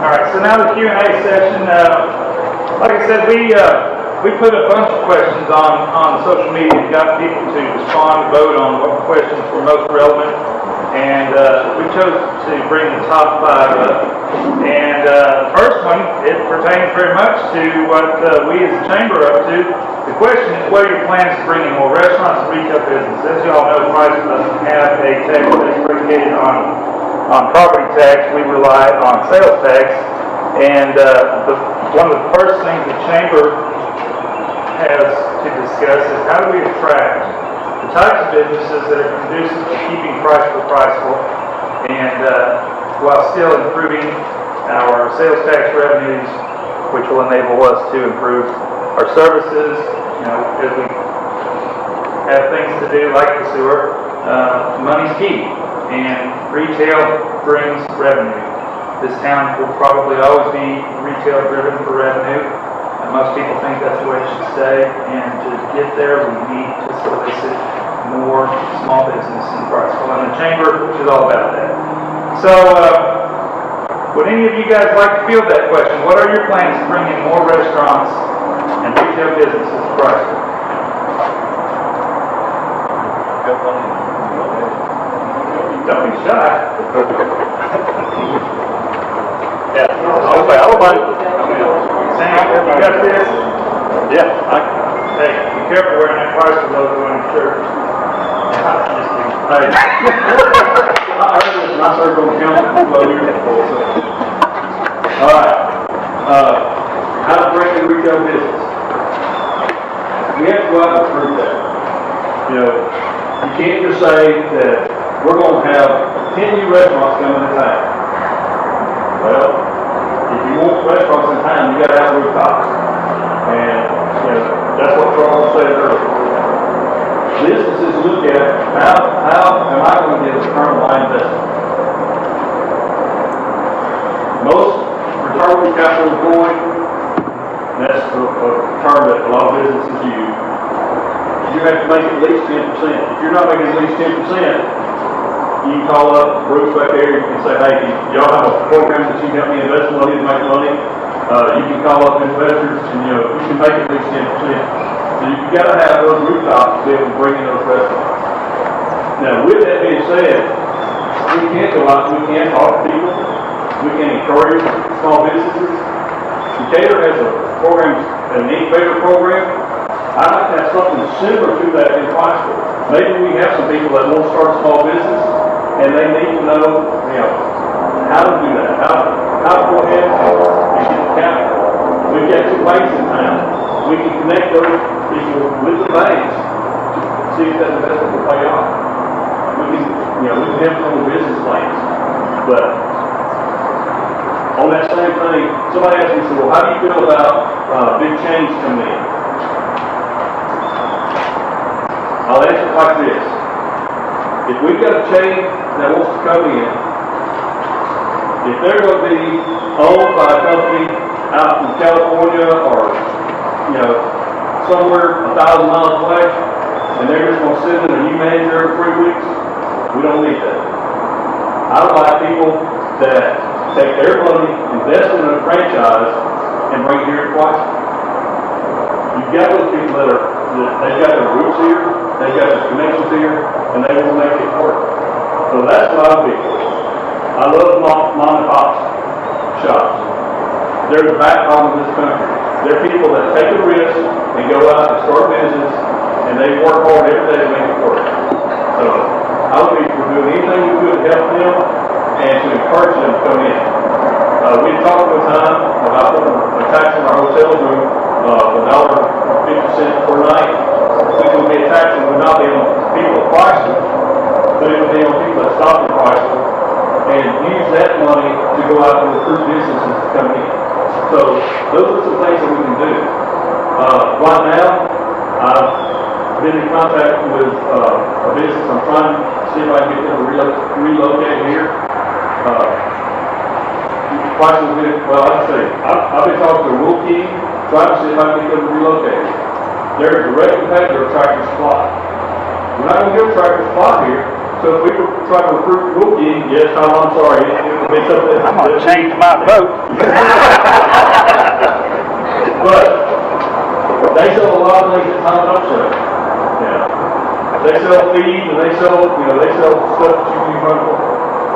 All right, so now the Q&A session. Like I said, we put a bunch of questions on social media and got people to respond, vote on what questions were most relevant, and we chose to bring the top 5 up. And the first one, it pertains very much to what we as a chamber are up to. The question is, what are your plans to bring in more restaurants and retail businesses? As you all know, Priceville doesn't have a tax that's predicated on property tax. We rely on sales tax. And one of the first things the chamber has to discuss is how do we attract the types of businesses that are conducive to keeping Priceville and while still improving our sales tax revenues, which will enable us to improve our services. You know, as we have things to do like the sewer, money's key, and retail brings revenue. This town will probably always be retail driven for revenue. Most people think that's the way it should stay, and to get there we need to solicit more small business in Priceville, and the chamber is all about that. So would any of you guys like to field that question? What are your plans to bring in more restaurants and retail businesses to Priceville? Don't be shy. Yeah, I'll buy it. Sam, you got this? Yeah. Hey, be careful wearing that Priceville logo on your shirt. Just kidding. Hey. I heard this when I started going to council 12 years ago. All right. How to bring in retail business. We have to go out and prove that. You know, you can't just say that we're going to have 10 new restaurants coming to town. Well, if you want restaurants in town, you got to have rooftops. And, you know, that's what Charles said earlier. Businesses look at how am I going to get a return on my investment? Most return on capital employed, that's a term that a lot of businesses use. You have to make at least 10%. If you're not making at least 10%, you can call up Bruce back there and say, hey, y'all have a program that you can help me invest money to make money. You can call up investors and you can make at least 10%. So you've got to have those rooftops to be able to bring in those restaurants. Now with that being said, we can't go out, we can't talk to people, we can encourage small businesses. Decatur has a program, an incubator program. I'd like to have something similar to that in Priceville. Maybe we have some people that want to start a small business and they need to know, how to do that, how to go ahead and get the capital. We've got 2 banks in town. We can connect those people with the banks to see if that investment will pay off. We can help them on the business plans. But on that same thing, somebody asked me, well, how do you feel about big chains coming in? I'll answer it like this. If we've got a chain that wants to come in, if they're going to be owned by a company out in California or, somewhere 1,000 miles away, and they're just going to send in a new manager every 3 weeks, we don't need that. I like people that take their money, invest in a franchise, and bring it here to Priceville. You've got those people they've got their roots here, they've got their connections here, and they will make it work. So that's what I would be for. I love mom and pop shops. They're the backbone of this country. They're people that take a risk and go out and start business, and they work hard every day to make it work. So I would be for doing anything we could to help them and to encourage them to come in. We talked one time about putting a tax on our hotel room $1.50 per night. It would be a tax that would not be on people at Priceville, but it would be on people that stop at Priceville and use that money to go out and recruit businesses to come in. So those are some things that we can do. Right now, I've been in contact with a business. I'm trying to see if I can get them to relocate here. I've been talking to Will King, trying to see if I can get them to relocate. They're a direct competitor of Tractor Supply. We're not going to give Tractor Supply here, so if we were trying to recruit Will King, yes, I'm sorry, It's up there. I'm gonna change my vote. But they sell a lot of things that Tom don't sell. Yeah. They sell feed and they sell, they sell stuff that you can run for.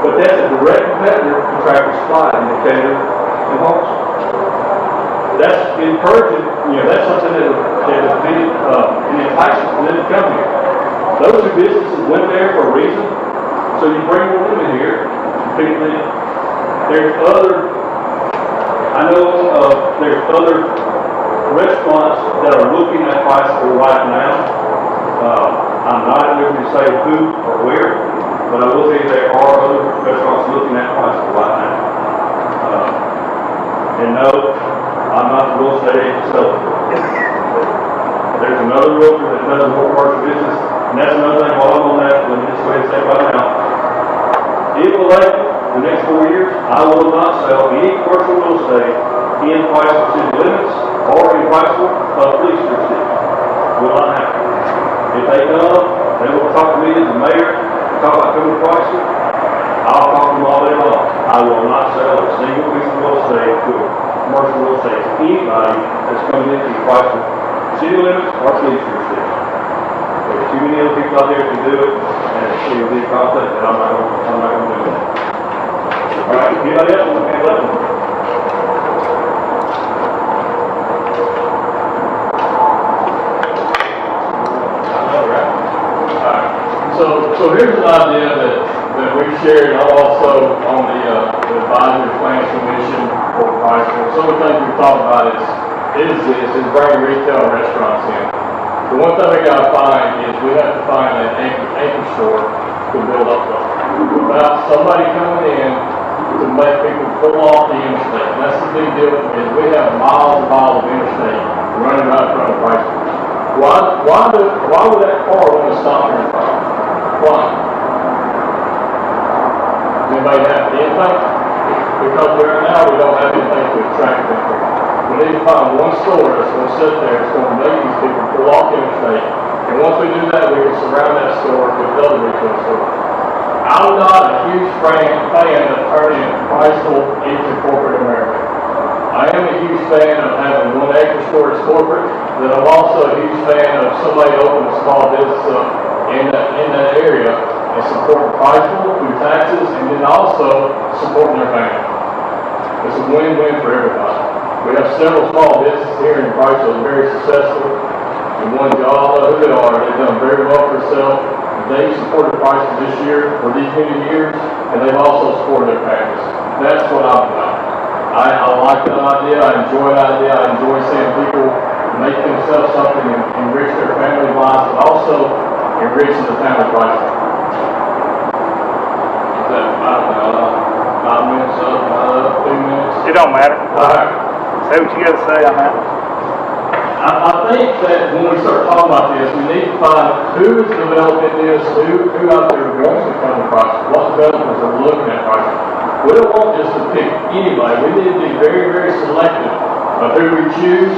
But that's a direct competitor to Tractor Supply in Decatur and Holmes. That's encouraging, that's something that has been an enticement for them to come here. Those two businesses went there for a reason, so you bring them in here, compete with them. There's other restaurants that are looking at Priceville right now. I'm not at liberty to say who or where, but I will say there are other restaurants looking at Priceville right now. And no, I'm not the real estate agent selling. There's another realtor that does more commercial business, and that's another thing while I'm on that, let me just go ahead and say right now. If elected, the next 4 years, I will not sell any commercial real estate in Priceville city limits or in Priceville police jurisdiction. Will not happen. If they come, they will talk to me as the mayor, talk about coming to Priceville, I'll talk to them all day long. I will not sell a single piece of real estate to commercial real estate to anybody that's coming into Priceville city limits or police jurisdiction. There's too many other people out there to do it, and it will be a conflict that I'm not going to do that. All right, anybody else want to be elected? So here's an idea that we've shared also on the advisory plan commission for Priceville. Some of the things we've talked about is bringing retail restaurants in. The one thing we got to find is we have to find an anchor store to build up without somebody coming in to make people pull off the interstate. And that's the big deal is we have miles and miles of interstate running right in front of Priceville. Why would that car want to stop here in front? Why? Does anybody have anything? Because right now we don't have anything to attract them. We need to find one store that's going to sit there, that's going to make these people pull off the interstate. And once we do that, we can surround that store with other retail stores. I'm not a huge fan of turning Priceville into corporate America. I am a huge fan of having one anchor store as corporate, but I'm also a huge fan of somebody opening a small business up in that area and supporting Priceville through taxes and then also supporting their family. It's a win-win for everybody. We have several small businesses here in Priceville that are very successful. The ones y'all know who they are, they've done very well for themselves. They've supported Priceville this year for these many years, and they've also supported their families. That's what I'm about. I like that idea. I enjoy that idea. I enjoy seeing people make themselves something and enrich their family lives, but also enriching the town of Priceville. Is that 5 minutes up, 2 minutes? It don't matter. All right. Say what you got to say on that. I think that when we start talking about this, we need to find who is developing this, who out there wants to come to Priceville, what developers are looking at Priceville. We don't want just to pick anybody. We need to be very, very selective of who we choose,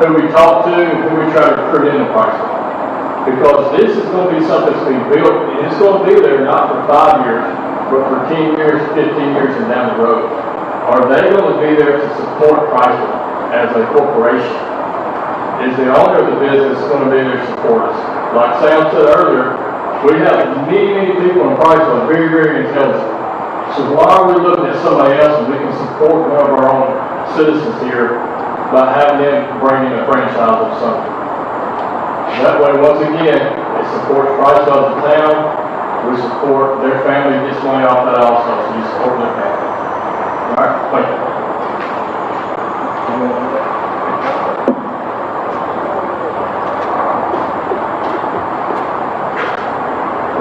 who we talk to, and who we try to recruit into Priceville. Because this is going to be something that's being built, and it's going to be there not for 5 years, but for 10 years, 15 years, and down the road. Are they going to be there to support Priceville as a corporation? Is the owner of the business going to be there to support us? Like Sam said earlier, we have many people in Priceville very, very intelligent. So why are we looking at somebody else and we can support one of our own citizens here by having them bring in a franchise of something? That way, once again, it supports Priceville as a town. We support their family, gets money off that also, so you support their family. All right, thank you.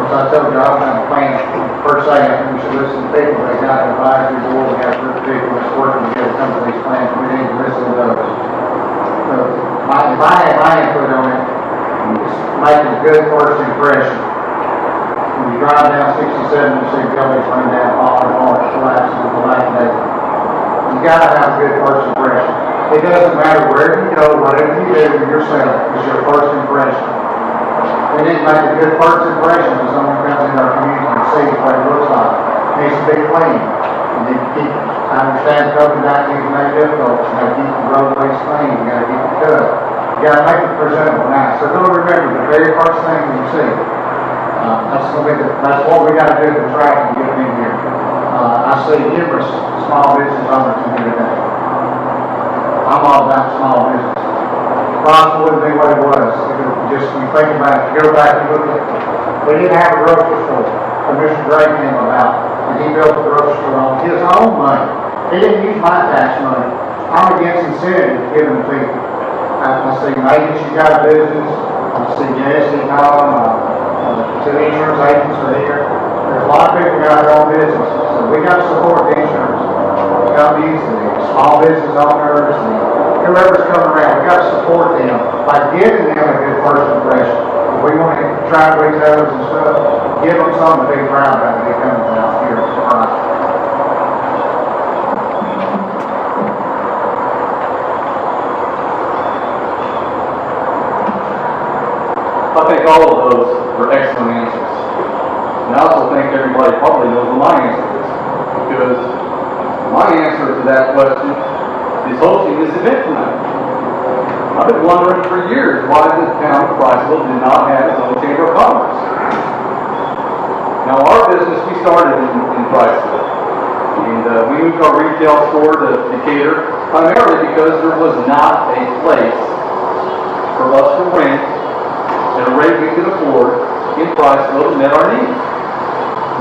I told you, I don't have a plan per se. I think we should listen to people. They got an advisory board, we have a group of people that's working together to come to these plans. We need to listen to those. So, if I had my input on it, it's making a good first impression. When you drive down 67, you see buildings running down, falling apart, collapsing, dilapidated. You gotta have a good first impression. It doesn't matter where you go, whatever you do yourself, it's your first impression. We need to make a good first impression when someone comes into our community and sees what it looks like. It needs to be clean. You need to keep, I understand COVID-19 is made difficult, you gotta keep the roadways clean, you gotta keep it cut. You gotta make it presentable now. So don't remember the very first thing you see. That's what we gotta do to attract and get them in here. I see numerous small business owners in here today. I'm all about small business. Priceville wouldn't be what it was. Just, when you think about it, go back and look at it. We didn't have a grocery store. Commissioner Gray came about, and he built a grocery store on his own money. He didn't use my tax money. I'm against incentives given to people. I see agents, you got a business. I see Jesse, Tom, two insurance agents are here. There's a lot of people got their own businesses, so we got to support the insurance companies, the small business owners, and whoever's coming around. We got to support them by giving them a good first impression. If we want to try retailers and stuff, give them something to be proud about when they come out here. I think all of those were excellent answers. And I also think everybody probably knows what my answer is. Because my answer to that question is hosting this event tonight. I've been wondering for years why the town of Priceville did not have its own Chamber of Commerce. Now our business, we started in Priceville. And we moved our retail store to Decatur primarily because there was not a place for us to rent at a rate we could afford in Priceville to meet our needs.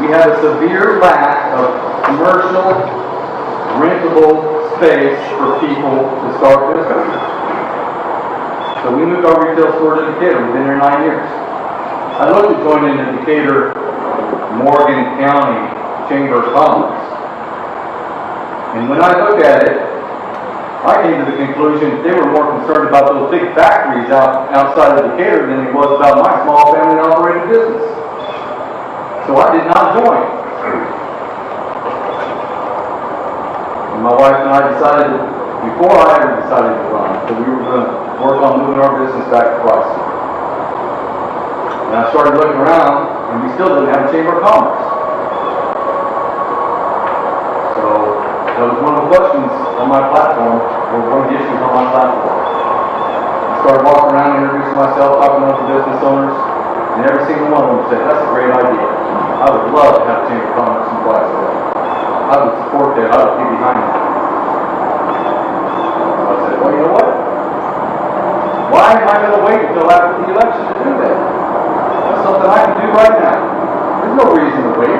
We had a severe lack of commercial, rentable space for people to start their business. So we moved our retail store to Decatur. We've been here 9 years. I looked at joining the Decatur Morgan County Chamber of Commerce. And when I looked at it, I came to the conclusion they were more concerned about those big factories outside of Decatur than it was about my small family operated business. So I did not join. And my wife and I decided, before I ever decided to run, that we were going to work on moving our business back to Priceville. And I started looking around, and we still didn't have a Chamber of Commerce. So that was one of the questions on my platform, or one of the issues on my platform. I started walking around, introducing myself, talking to other business owners, and every single one of them said, "That's a great idea. I would love to have a Chamber of Commerce in Priceville. I would support that. I would be behind that." I said, "Well, you know what? Why am I going to wait until after the election to do that? That's something I can do right now. There's no reason to wait."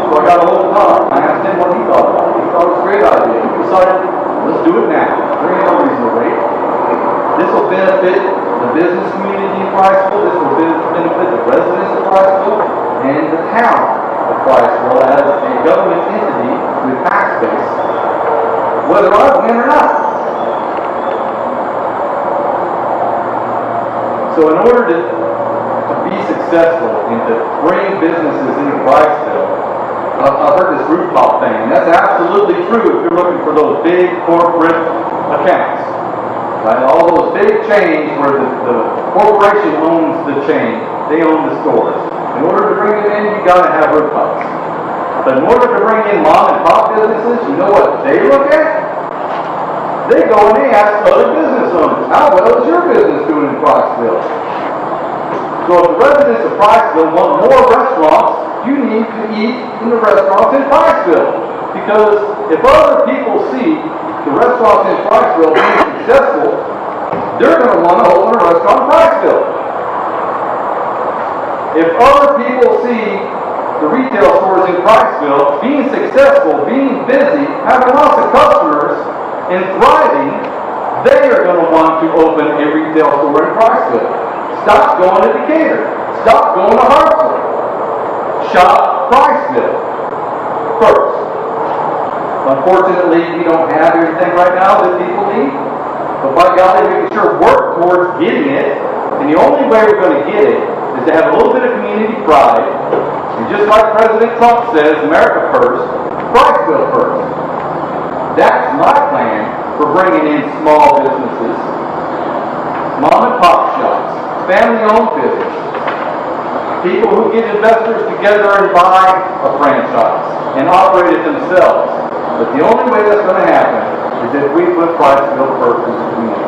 So I got a hold of Tom. I asked him what he thought about it. He thought it was a great idea. He decided, let's do it now. There ain't no reason to wait. This will benefit the business community in Priceville. This will benefit the residents of Priceville and the town of Priceville as a government entity with tax base, whether I win or not. So in order to be successful and to bring businesses into Priceville, I've heard this rooftop thing, and that's absolutely true if you're looking for those big corporate accounts. Right? All those big chains where the corporation owns the chain, they own the stores. In order to bring them in, you got to have rooftops. But in order to bring in mom and pop businesses, you know what they look at? They go and they ask other business owners, how well is your business doing in Priceville? So if the residents of Priceville want more restaurants, you need to eat in the restaurants in Priceville. Because if other people see the restaurants in Priceville being successful, they're going to want to open a restaurant in Priceville. If other people see the retail stores in Priceville being successful, being busy, having lots of customers, and thriving, they are going to want to open a retail store in Priceville. Stop going to Decatur. Stop going to Hartsville. Shop Priceville first. Unfortunately, we don't have everything right now that people need. But by golly, we can sure work towards getting it. And the only way we're going to get it is to have a little bit of community pride. And just like President Trump says, America first, Priceville first. That's my plan for bringing in small businesses, mom and pop shops, family-owned businesses, people who get investors together and buy a franchise. and operate it themselves. But the only way that's gonna happen is if we put Priceville first as a community.